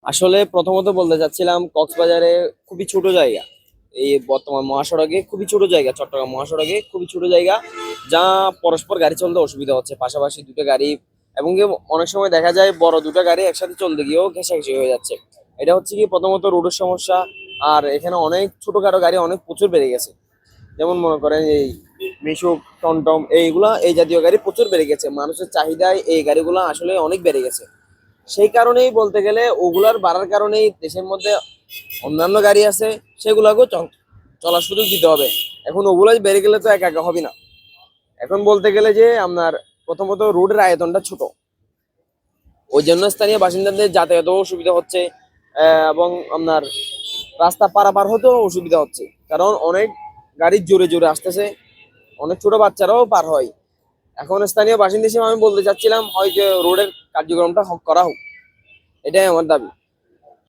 আসলে প্রথমত বলতে চাচ্ছিলাম কক্সবাজারে খুবই ছোট জায়গা। এই বর্তমান মহাসড়কে খুবই ছোট জায়গা, চট্টগ্রাম মহাসড়কে খুবই ছোট জায়গা, যা পরস্পর গাড়ি চলতে অসুবিধা হচ্ছে। পাশাপাশি দুটো গাড়ি এবং কি অনেক সময় দেখা যায় বড় দুটো গাড়ি একসাথে চলতে গিয়েও ঘেঁষাঘেঁষি হয়ে যাচ্ছে। এটা হচ্ছে কি প্রথমত রোডের সমস্যা। আর এখানে অনেক ছোটখাটো গাড়ি অনেক প্রচুর বেড়ে গেছে। যেমন মনে করেন এই মিশুক, টমটম, এইগুলা এই জাতীয় গাড়ি প্রচুর বেড়ে গেছে। মানুষের চাহিদায় এই গাড়িগুলো আসলে অনেক বেড়ে গেছে। সেই কারণেই বলতে গেলে ওগুলার বাড়ার কারণেই দেশের মধ্যে অন্যান্য গাড়ি আছে, সেগুলাকেও চলার সুযোগ দিতে হবে। এখন ওগুলাই বেড়ে গেলে তো একা একা হবে না। এখন বলতে গেলে যে আপনার প্রথমত রোডের আয়তনটা ছোট, ওই জন্য স্থানীয় বাসিন্দাদের যাতায়াতেও অসুবিধা হচ্ছে। এবং আপনার রাস্তা পারাপার হতেও অসুবিধা হচ্ছে, কারণ অনেক গাড়ি জোরে জোরে আসতেছে, অনেক ছোট বাচ্চারাও পার হয়। এখন স্থানীয় বাসিন্দা হিসেবে আমি বলতে চাচ্ছিলাম হয় যে রোডের কার্যক্রমটা করা হোক, এটাই আমার দাবি।